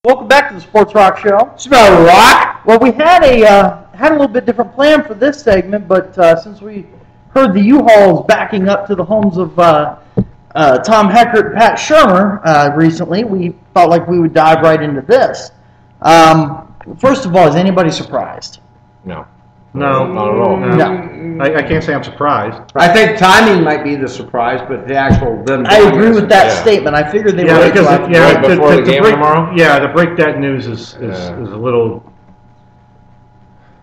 Welcome back to the Sports Rock Show. Smell rock. Well, we had a little bit different plan for this segment, but since we heard the U-Hauls backing up to the homes of Tom Heckert and Pat Shurmur recently, we felt like we would dive right into this. First of all, is anybody surprised? No. No. Not at all. No. I can't say I'm surprised. I think timing might be the surprise, but the actual them. I agree with that Yeah. statement. I figured they Yeah, would. because Right before the game break, tomorrow? Yeah, to break that news is a little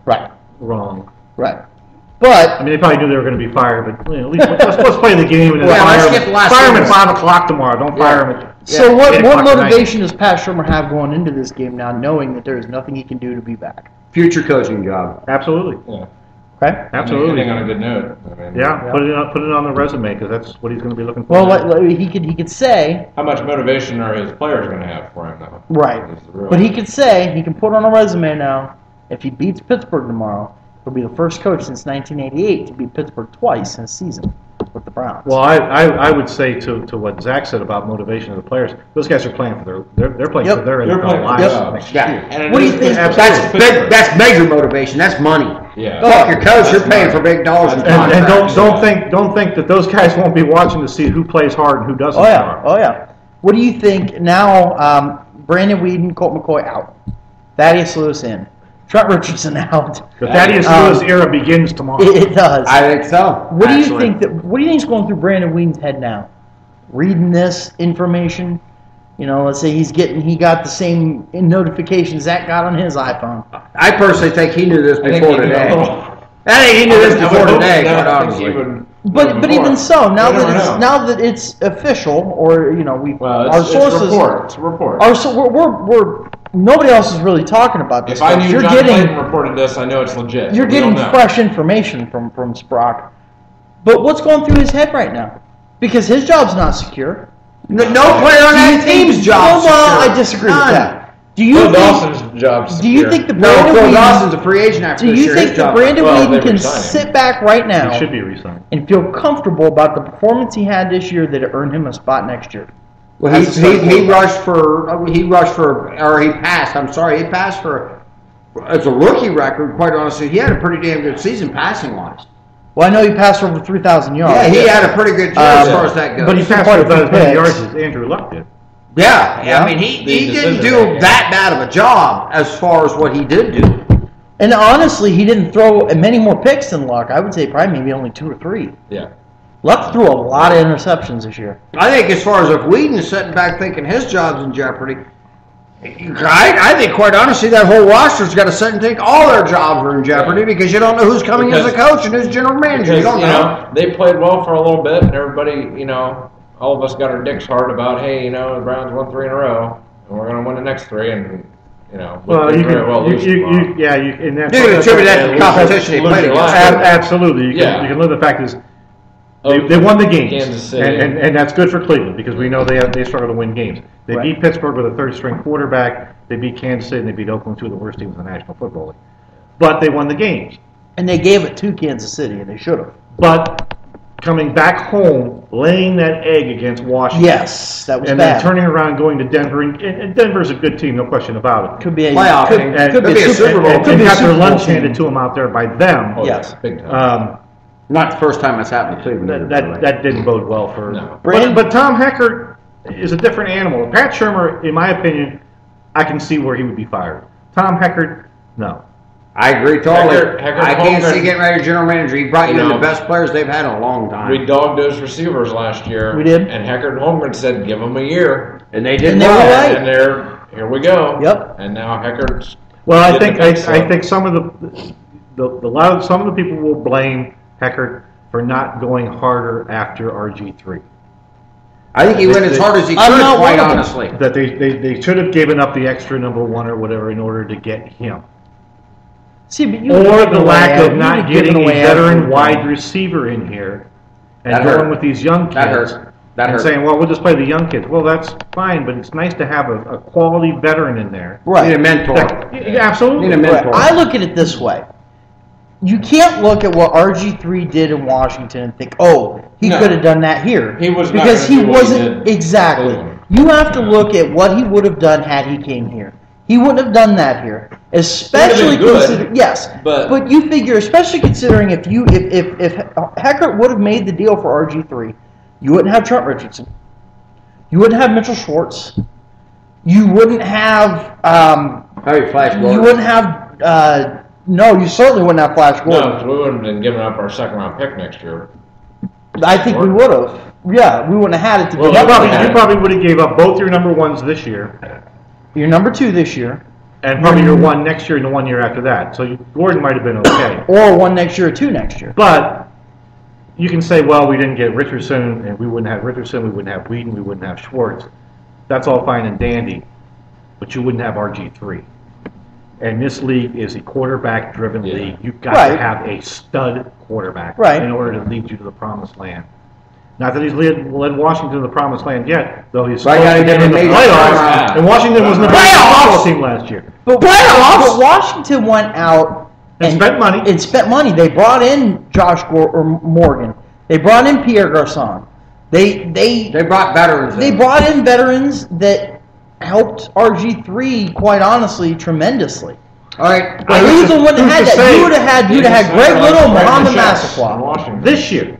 Right, wrong. right. But I mean, they probably knew they were going to be fired, but at least let's play the game and then Yeah, let's fire get the last them at series. 5 o'clock tomorrow. Don't fire them at so 8 what o'clock tonight. motivation does Pat Shurmur have going into this game now, knowing that there is nothing he can do to be back? Future coaching job. Absolutely, Yeah. Okay. absolutely. Ending on a good note. I mean, Yeah, put it on the resume because that's what he's going to be looking for. Well, he could say How much motivation are his players going to have for him, though? right, Is the real- but he could say he can put on a resume now. If he beats Pittsburgh tomorrow, he'll be the first coach since 1988 to beat Pittsburgh twice in a season with the Browns. Well, I would say to what Zach said about motivation of the players, those guys are playing for they're playing Yep. for their They're NFL playing for lives jobs. next Yeah. year. And it What do you is- think- it's That's Pittsburgh. big. That's major motivation. That's money. Yeah. Fuck your coach. You're That's paying money. for big dollars. That's in money. And contracts. don't think that those guys won't be watching to see who plays hard and who doesn't. Oh yeah, tomorrow. oh yeah. What do you think now? Brandon Weeden, Colt McCoy out, Thaddeus Lewis in, Trent Richardson out. The Thaddeus Lewis era begins tomorrow. It does. I think so. What do you actually. think what do you think is going through Brandon Weeden's head now? Reading this information, let's say he got the same notifications Zach got on his iPhone. I personally think he knew this I think before he knew today. a little. I think he knew this I would before hope today. so. Quite I think he honestly. would. But even so, now You never know. that it's official, or Well, our it's sources, a report. It's a report. we're nobody else is really talking about this. If I stuff. knew You're John getting Clayton reported this, I know it's legit. you're We getting don't know. fresh information from Sprock. But what's going through his head right now? Because his job's not secure. No player on that team's job. Well, secure. I disagree None. with that. Do you Phil think? Dawson's job's Do you secure. think the No, Brandon Phil Weeden? Dawson's a free agent after Do this you year. think His that job- Brandon Well, they Weeden can resign him. sit back right now He should be re-signed. and feel comfortable about the performance he had this year that it earned him a spot next year? Well, That's the he passed for as a rookie record. Quite honestly, he had a pretty damn good season passing wise. Well, I know he passed over 3,000 yards. Yeah, he had a pretty good year as far as that goes. but He passed quite for a few about as many picks. yards as Andrew Luck did. yeah, I mean, The he didn't decision do making. that bad of a job as far as what he did do. And honestly, he didn't throw many more picks than Luck. I would say probably maybe only 2 or 3. Yeah. Luck threw a lot of interceptions this year. I think as far as if Whedon is sitting back thinking his job's in jeopardy, I think quite honestly that whole roster's got to sit and think all their jobs are in jeopardy because you don't know who's coming as a coach and who's general manager. Because, You don't know. they played well for a little bit, and everybody, all of us got our dicks hard about, hey, the Browns won 3 in a row, and we're going to win the next 3, and, Well, we you very well lose tomorrow. can, and that's You can attribute that to the competition they lose played your against. life. Absolutely, you Yeah. can look at the fact is Of they won the games, Kansas City. and that's good for Cleveland because we know they struggle to win games. They Right. beat Pittsburgh with a third-string quarterback. They beat Kansas City and they beat Oakland, 2 of the worst teams in the National Football League. But they won the games. And they gave it to Kansas City, and they should have. But coming back home, laying that egg against Washington, Yes, that was and bad. then turning around, going to Denver, and Denver's a good team, no question about it. Could be a Playoff could, game. could be a Super Bowl. And Could be a got their Super Bowl lunch team. handed to them out there by them. Oh, Yes. Big time. Not the first time that's happened to Cleveland. That didn't bode well for. No. But Tom Heckert is a different animal. Pat Shurmur, in my opinion, I can see where he would be fired. Tom Heckert, no. I agree totally. Heckert I can't see Holmgren- getting ready to general manager. He brought you in No. the best players they've had in a long time. We dogged those receivers last year. We did. And Heckert and Holmgren said, give them a year. and they did And they were well. right. And here we go. Yep. And now Heckert's. Well, I did think the big stuff. I think some of some of the people will blame Heckert for not going harder after RG3. I think he went as hard as he could, I'm not quite one of them. honestly. That they should have given up the extra number 1 or whatever in order to get him. See, but you Or would've the given lack away- of you not would've getting given a away veteran everything. wide receiver in here and That going hurt. with these young kids. That hurt. That and hurt. saying, well, we'll just play the young kids. Well, that's fine, but it's nice to have a quality veteran in there. Need a Right. mentor. Yeah, absolutely. Need a mentor. I look at it this way. You can't look at what RG3 did in Washington and think, oh, he No. could have done that here. He was not because gonna he do what he wasn't did. exactly. Cleveland. You have to look at what he would have done had he came here. He wouldn't have done that here, especially considering. Yes, but you figure, especially considering if Heckert would have made the deal for RG3, you wouldn't have Trent Richardson, you wouldn't have Mitchell Schwartz, you wouldn't have. Flash Gordon. You wouldn't have. No, you certainly wouldn't have Flash Gordon. No, because we wouldn't have been giving up our second-round pick next year. I think we would have. Yeah, we wouldn't have had it to Well, you probably would have gave up both your number ones this year, Your number 2 this year, and probably your one next year and the 1 year after that. So Gordon might have been okay. or one next year or 2 next year. But you can say, well, we didn't get Richardson, and we wouldn't have Richardson, we wouldn't have Whedon, we wouldn't have Schwartz. That's all fine and dandy, but you wouldn't have RG3. And this league is a quarterback-driven league. You've got to have a stud quarterback in order to lead you to the promised land. Not that he's led Washington to the promised land yet, though he's supposed to get in the playoffs. And Washington was in the playoffs team last year. But Washington went out and spent money. They brought in Josh Morgan. They brought in Pierre Garçon. They brought veterans. They brought in veterans that helped RG3, quite honestly, tremendously. All right. Cleveland wouldn't have had that. You'd have had Greg Little, Muhammad Massaquoi. This year.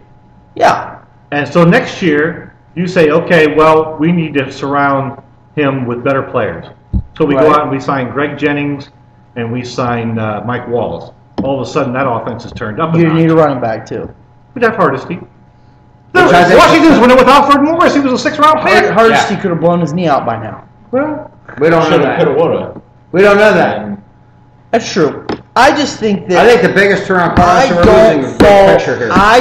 Yeah. And so next year, you say, okay, well, we need to surround him with better players. So we go out and we sign Greg Jennings and we sign Mike Wallace. All of a sudden, that offense is turned up. You need a running back, too. We'd have Hardesty. Washington's winning with Alfred Morris. He was a 6th-round pick. Hardesty could have blown his knee out by now. Well, we don't know that. Coulda, woulda. We don't know that. That's true. I just think that... I think the biggest turnaround I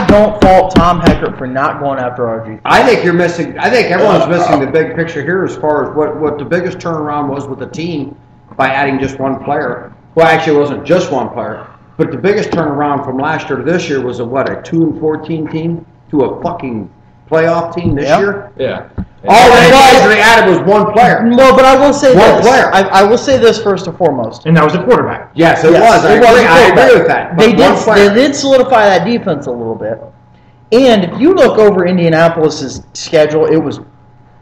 don't fault Tom Heckert for not going after RG3. I think you're missing... I think everyone's missing the big picture here as far as what the biggest turnaround was with the team by adding just one player. Well, actually, it wasn't just one player. But the biggest turnaround from last year to this year was a 2-14 team to a fucking playoff team this year? Yeah. All the guys they added was one player. No, but I will say one player. I will say this first and foremost. And that was a quarterback. Yes, it was. I agree with that. They did solidify that defense a little bit. And if you look over Indianapolis's schedule, it was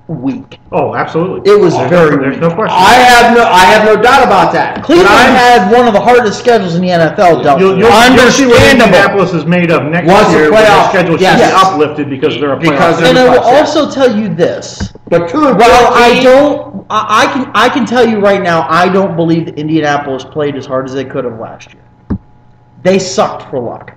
weak. Oh, absolutely. It was very There's weak. no question. I have no doubt about that. Cleveland had one of the hardest schedules in the NFL. You'll see what Indianapolis is made of next year. Their schedule should be uplifted because they're a playoff. And I will also tell you this. But I can tell you right now, I don't believe that Indianapolis played as hard as they could have last year. They sucked for luck.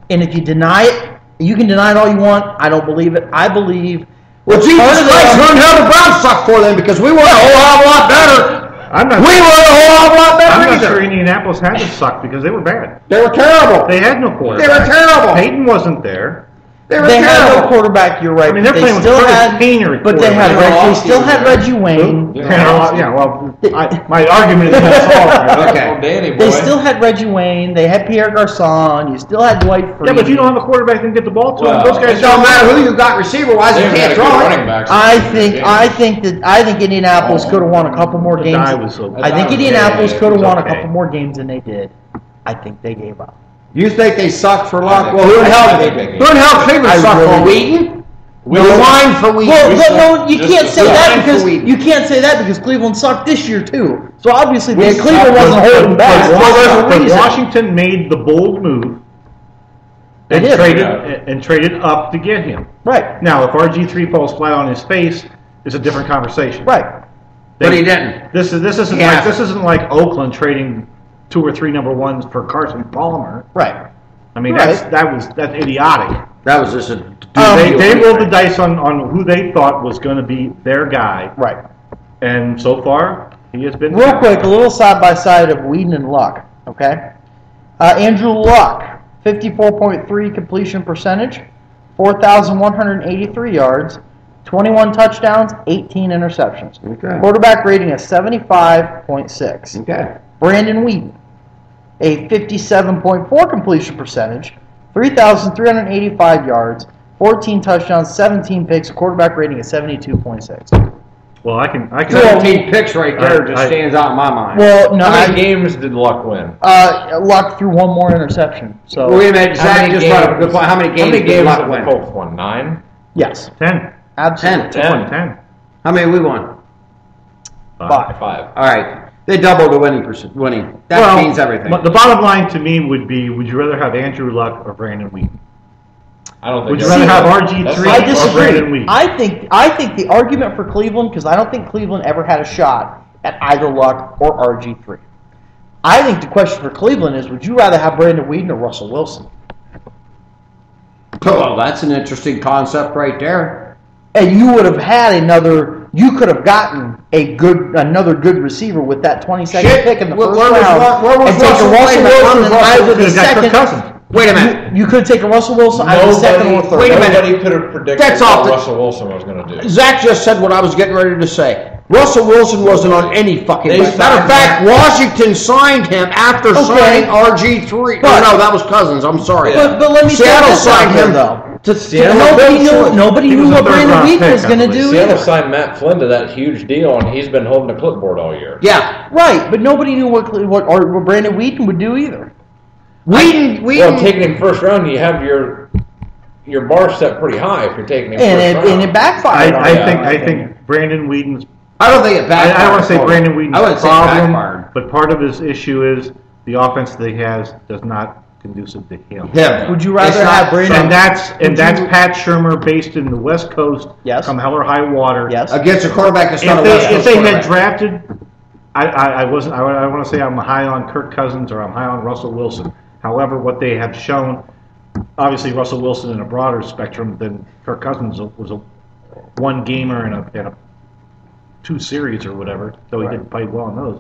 And if you deny it, you can deny it all you want. I don't believe it. I believe... Well, Jesus Christ, learn how the Browns suck for them because we were a whole hell of a lot better. I'm not sure Indianapolis had to suck because they were bad. They were terrible. They had no quarterback. They were terrible. Peyton wasn't there. They had no quarterback. You're right. I mean, they're playing with Curtis Painter. But they still had Reggie Wayne. Yeah, well, my argument is that's all. Okay. Well, Danny boy. They still had Reggie Wayne. They had Pierre Garçon. You still had Dwight Freeney. Yeah, but you don't have a quarterback that can get the ball to him. Those guys it don't matter who you got receiver-wise. You can't throw it. I think Indianapolis could have won a couple more games. I think Indianapolis could have won a couple more games than they did. I think they gave up. You think they sucked for luck? Well, who the hell Cleveland sucked for? Wheaton? We whined for Wheaton. Well, no, you can't say that because Cleveland sucked this year too. So obviously, Cleveland wasn't holding back. But Washington made the bold move and traded up to get him. Right. Now, if RG3 falls flat on his face, it's a different conversation. Right. But he didn't. This isn't like Oakland trading 2 or 3 number ones for Carson Palmer. Right. I mean, that's idiotic. That was just a... They rolled the dice on who they thought was going to be their guy. Right. And so far, he has been... Real quick, a little side-by-side of Whedon and Luck, okay? Andrew Luck, 54.3 completion percentage, 4,183 yards, 21 touchdowns, 18 interceptions. Okay. Quarterback rating of 75.6. Okay. Brandon Whedon, a 57.4 completion percentage, 3,385 yards, 14 touchdowns, 17 picks, quarterback rating of 72.6. Well, I can 17 picks right there just stands out in my mind. Well, no. How many games did Luck win? Luck threw one more interception. So wait a minute, Zach just brought up a good point. How many games did Luck win? Colts won? 9? Yes. 10. Absolutely. 10. How many we won? 5. Five. All right. They doubled the winning. That means everything. The bottom line to me would be, would you rather have Andrew Luck or Brandon Wheaton? I don't think. Would you that's- rather have that's RG3 not- I disagree. Brandon Wheaton. I think the argument for Cleveland, because I don't think Cleveland ever had a shot at either Luck or RG3. I think the question for Cleveland is, would you rather have Brandon Wheaton or Russell Wilson? Well, that's an interesting concept right there. And you would have had you could have gotten another good receiver with that 22nd Shit. pick in the Where first was round. where was and taken Russell? Russell Wait a minute, Wilson where and was either the Could've got Kirk second. Cousins. Wait a minute. You could have taken Russell Wilson either the second or third. Wait a minute. Nobody could have predicted That's off what the- Russell Wilson was going to do. Zach just said what I was getting ready to say. Russell Wilson wasn't on any fucking They list. Matter of signed fact, him. Washington signed him after signing RG3. But- no, that was Cousins. I'm sorry. Yeah. But let me Seattle say this signed out there, him though. Seattle- Nobody He knew was a what Brandon third-round Wheaton pick, was going to I believe. do Seattle either. signed Matt Flynn to that huge deal, and he's been holding the clipboard all year. Yeah. Right, but nobody knew what Brandon Wheaton would do either. Wheaton. Well, taking him first round, you have your bar set pretty high if you're taking him And first round. it backfired. on him. I think Brandon Wheaton's. I don't think it I backfired. don't want to say for him. Brandon Wheaton's I wouldn't say problem, backfired. but part of his issue is the offense that he has does not conducive to him. Him. Would you rather It's not- have Brandon? And that's Pat Shermer based in the West Coast. Yes. Come hell or high water. Yes. against a quarterback that's not a West If Coast they had quarterback. drafted, I want to say I'm high on Kirk Cousins or I'm high on Russell Wilson. However, what they have shown, obviously Russell Wilson in a broader spectrum than Kirk Cousins was a one gamer and a 2 series or whatever, so he didn't play well in those.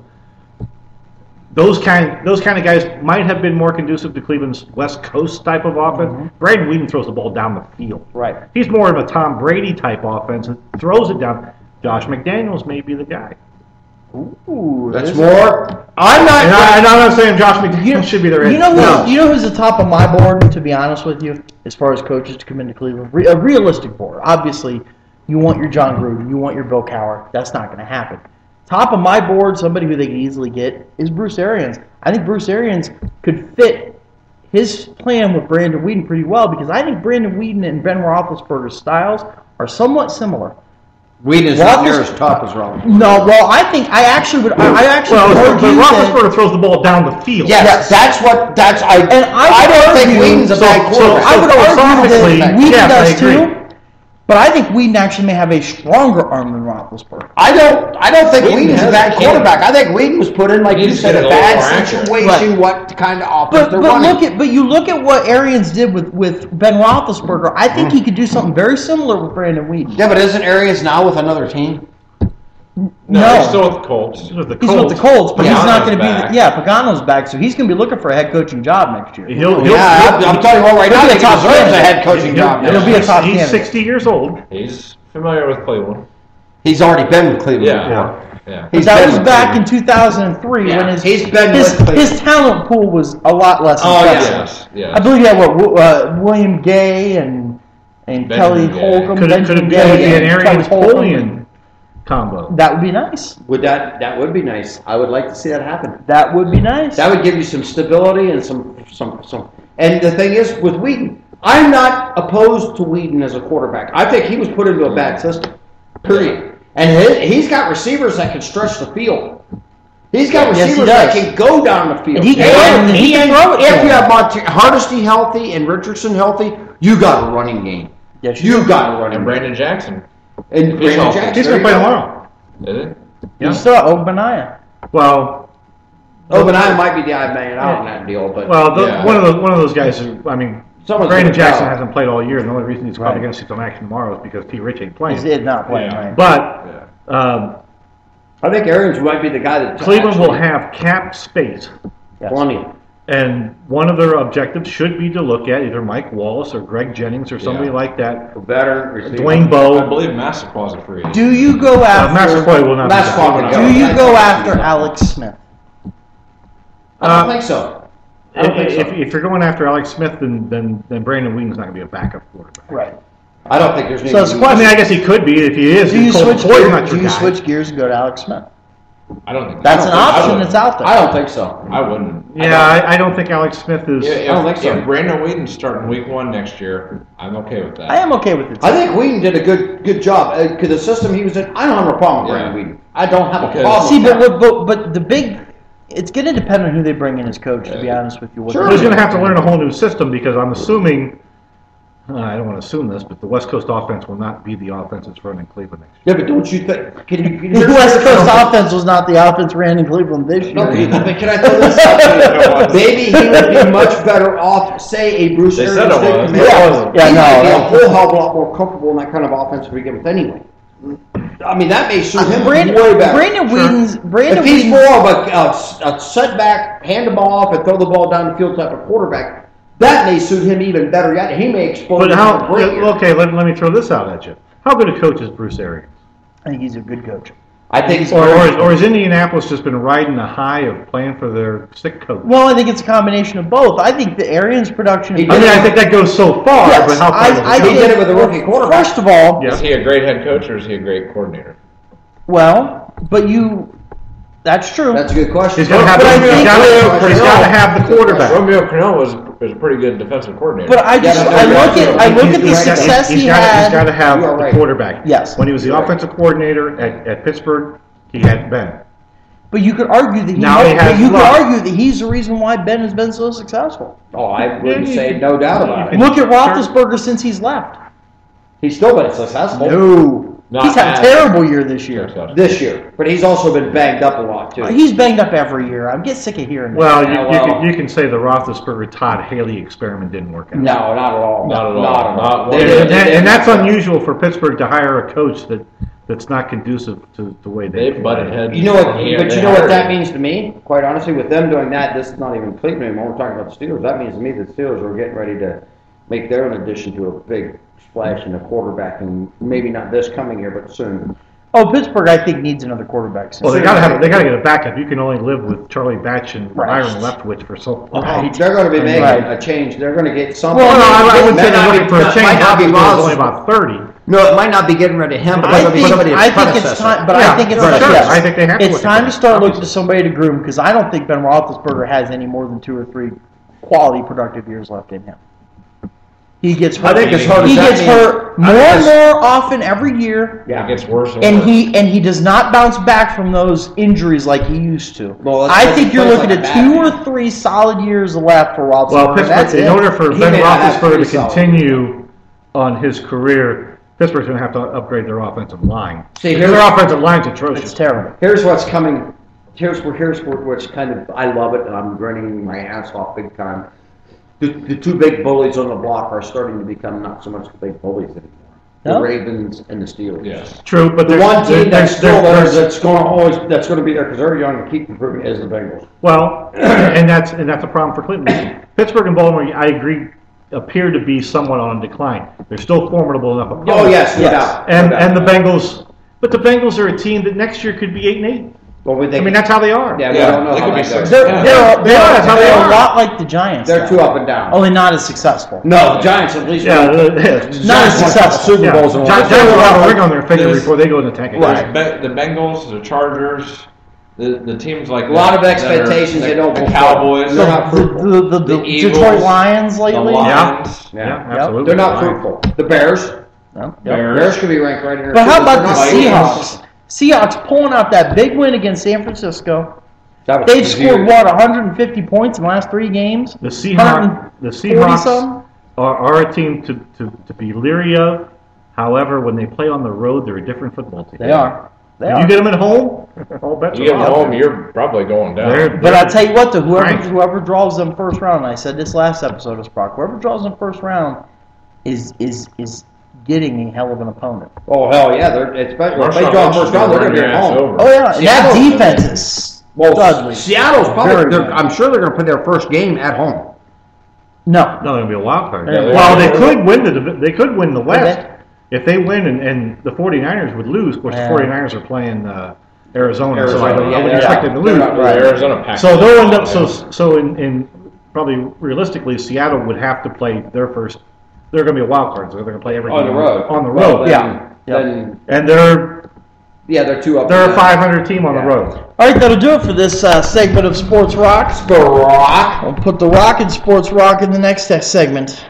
Those kind of guys might have been more conducive to Cleveland's West Coast type of offense. Brandon Wheaton throws the ball down the field. Right. He's more of a Tom Brady type offense and throws it down. Josh McDaniels may be the guy. Ooh, That's this- more. I'm not. And I'm not saying Josh McDaniels should be their You know No. you know who's the top of my board, to be honest with you, as far as coaches to come into Cleveland? A realistic board. Obviously, you want your John Gruden, you want your Bill Cowher. That's not going to happen. Top of my board, somebody who they could easily get, is Bruce Arians. I think Bruce Arians could fit his plan with Brandon Wheaton pretty well because I think Brandon Wheaton and Ben Roethlisberger's styles are somewhat similar. Wheaton is not near as top as Rollins. No, well, I actually would Well, but argue that. Roethlisberger throws the ball down the field. Yes, that's I And don't think argue- Wheaton's a bad quarterback. I would argue philosophically, that Wheaton yes, I does agree. too, but I think Wheaton actually may have a stronger arm than Roethlisberger. I don't think Wheaton Wheaton's a has bad the quarterback. I think Wheaton was put in, like He you just said, get a a little bad more accurate. situation, Right. what kind of offense But they're running. look at what Arians did with Ben Roethlisberger. I think he could do something very similar with Brandon Wheaton. Yeah, but isn't Arians now with another team? No, he's still with the Colts. He's with the He's Colts. with the Colts, but he's not going to Pagano's be. Pagano's back, so he's going to be looking for a head coaching job next year. Yeah, I'm telling you what, right now, he'll he be a top deserves a candidate. head coaching job. He'll next be a year. top He's candidate. 60 years old. He's familiar with Cleveland. He's already been with Cleveland Yeah. before. Yeah. But He's that been was with back in Cleveland. 2003 Yeah, when his he's been with Cleveland. his talent pool was a lot less. Oh, impressive. Yes. Yes. I believe he had William Gay and Kelly Gay. Holcomb. Could it Benjamin be Gay, an and Arians Kelly Holcomb. Polian combo? That would be nice. That would be nice. I would like to see that happen. That would be nice. That would give you some stability and some. And the thing is, with Wheaton, I'm not opposed to Wheaton as a quarterback. I think he was put into a bad system. Period. And he's got receivers that can stretch the field. He's got Yes, he receivers that does. can go down the field. And he can throw it to If him. you have Hardesty healthy and Richardson healthy, you got a running game. Yes, You got a running And game. Brandon Jackson. And Brandon healthy. Jackson. He's there going to you play go. tomorrow. Is it? You still have Ogbenaya. Well, Obadiah might be the odd man out in that deal, but Yeah. one of those guys who, I mean, Someone's Brandon gonna Jackson go. hasn't played all year, and the only reason he's probably Right. going to see some action tomorrow is because T. Rich ain't playing. He's not playing, Yeah. right? But Yeah. I think Arians might be the guy that Cleveland will actually- have cap space, Yes. plenty. and one of their objectives should be to look at either Mike Wallace or Greg Jennings or somebody Yeah. like that. A better receiver. Dwayne I Bowe. believe Massaqua's a free agent. Do you go after? Massaquoi will not be Massaquoi back. would Do you go after Alex Smith? I don't think so. I don't think so. If you're going after Alex Smith, then Brandon Wheaton's not going to be a backup quarterback. Right. I don't think there's So it's any. a I mean, I guess he could be if he is. Do you Colt switch? McCoy's not Do your you guy. switch gears and go to Alex Smith? I don't think That's an I option wouldn't. that's out there. I don't think so. I wouldn't. Yeah, I don't think Alex Smith is. If, I don't think so. if Brandon Whedon's starting week 1 next year, I'm okay with that. I am okay with it. I think Whedon did a good job because the system he was in. I don't have a problem with Yeah. Brandon Whedon. I don't have a Because- problem. See, with that. but the big, it's going to depend on who they bring in as coach. To be honest with you, what Sure. Well, he's going to have to learn a whole new system because I'm assuming, I don't want to assume this, but the West Coast offense will not be the offense that's running Cleveland next Yeah, but don't you think? Can The West Coast offense was not the offense ran in Cleveland this No, year. but can I throw this out to you? Maybe he would be much better off, say, a Bruce They Arians. said it did was. come in. Yeah, He no, might be a no. whole hell of a lot more comfortable in that kind of offense to begin with anyway. I mean, that may suit him Brandon, way better. Brandon If he's Whedon's, more of a setback, hand the ball off and throw the ball down the field type of quarterback, that may suit him even better yet. He may explode. But into how? a great year. Okay, let me throw this out at you. How good a coach is Bruce Arians? I think he's a good coach. I think it's Or has Indianapolis just been riding the high of playing for their sick coach? Well, I think it's a combination of both. I think the Arians production. He I mean, I think that goes so far, Yes, but how far does it I go? He did it with a rookie quarterback. First of all, Yeah. Is he a great head coach or is he a great coordinator? well, but that's true. That's a good question. He's got to have. But I He's think- got to have the quarterback. Romeo Crennel was a pretty good defensive coordinator. But I just, Yeah, I no, look at the he's- success he He's got had. to have You are the right. quarterback. Yes. When he was the offensive coordinator at Pittsburgh, he had Ben. But you could argue that Now he has you could luck. argue that he's the reason why Ben has been so successful. Oh, I wouldn't say no doubt about it. Look at Roethlisberger since he's left. He's still been successful Not He's had a as- terrible year this year. this year, but he's also been banged up a lot too. He's banged up every year. I get sick of hearing that. Well, Yeah, well- you can say the Roethlisberger Todd Haley experiment didn't work out. No, not at all. Not at all. Not at all. Not They one didn't- bit. they And that's didn't- unusual for Pittsburgh to hire a coach that's not conducive to the way they They've butted heads. You know what? Yeah, But they you know what hired that him. means to me? Quite honestly, with them doing that, this is not even Cleveland anymore. We're talking about the Steelers. That means to me that the Steelers are getting ready to make their own addition to a big splash in the quarterback, and maybe not this coming year, but soon. Oh, Pittsburgh, I think, needs another quarterback. Well, they got to get a backup. You can only live with Charlie Batch and Right. Byron Leftwich for so long. Right. They're going to be making Right. a change. They're going to get something. Well, Well, no, I wouldn't say Might they're not looking be- for a change. might not be Obviously, there's Ross. only about 30. No, it might not be getting rid of him, but I it'll be think, somebody I think it's predecessor. time, but Yeah, I think it's for time. sure. Yes. I think they have to It's look at time that, to start looking to obviously. somebody to groom because I don't think Ben Roethlisberger has any more than 2 or 3 quality, productive years left in him. He gets hurt. I think as hard as he that gets means- hurt more and more often every year, It gets worse and worse. he does not bounce back from those injuries like he used to. Well, that's I because think he you're plays looking like a at 2 or madman. 3 solid years left for Roethlisberger. Well, and that's Pittsburgh, in it. order for He Ben may not have Roethlisberger three to solid continue on his career, Pittsburgh's going to have to upgrade their offensive line. See, Because here's- their offensive line's It's atrocious. terrible. Here's what's coming. Here's what's kind of, I love it, and I'm grinning my ass off big time. The 2 big bullies on the block are starting to become not so much the big bullies anymore. No? The Ravens and the Steelers. Yes. True, but The one team that's still there there's- that's going to be there because they're young and keep improving is the Bengals. Well, and that's a problem for Cleveland. Pittsburgh and Baltimore, I agree, appear to be somewhat on decline. They're still formidable enough opponents. Oh yes, no Yes. doubt. And No doubt. and the Bengals, but the Bengals are a team that next year could be 8-8. Well, I mean, that's how they are. yeah, Yeah, we don't know they how could be that goes. six. They're, Yeah. they're how they are. a lot like the Giants. They're now. too up and down. Only not as successful. No, the Giants at least. Yeah, Not as successful. Super Bowls in a Giants while. will have a ring on their finger There's- before they go in the tank. Right. The Bengals, the Chargers, the teams like A lot that of that are- expectations they don't The fulfill. Cowboys, They're the not The, fruitful. the The Detroit Eagles, Lions lately. Lions. Yeah, Yeah. absolutely. They're not fruitful. The Bears. No. Bears. Bears could be ranked right here. But how too. about the They're not Seahawks? Seahawks pulling out that big win against San Francisco. That was They've scored huge. what 150 points in the last 3 games. The Seahawks something? are a team to be leery of. However, when they play on the road, they're a different football team. They are. They If are. you get them at home, all bets You are get them off. home, you're probably going down. They're- But I tell you what, though, Right. whoever draws them first round, and I said this last episode of Sprock, whoever draws them first round is getting a hell of an opponent. Oh hell yeah! They're if they Marshawn draw Lynch first is round, they're run going to be your at ass home. over. Oh yeah, and that Seattle- defense is Well, Dudley. Seattle's Very probably. good. I'm sure they're going to play their first game at home. no. No, they're gonna be a wild card. Yeah, Well, they they are. could win they could win the West they? if they win, and the 49ers would lose. Of course, Yeah. the 49ers are playing Arizona, so I Arizona, wouldn't yeah, expect yeah. them to lose. They're not- Right. The Arizona Packers. So they'll end up so in probably realistically, Seattle would have to play their first. They're going to be a wild card, so they're going to play every On the game road. On the Well, road, then- Yeah. Then and they're Yeah, they're 2 up. They're a 500 team on the road. All right, that'll do it for this segment of Sports Rock. Rock. We'll put the Rock and Sports Rock in the next segment.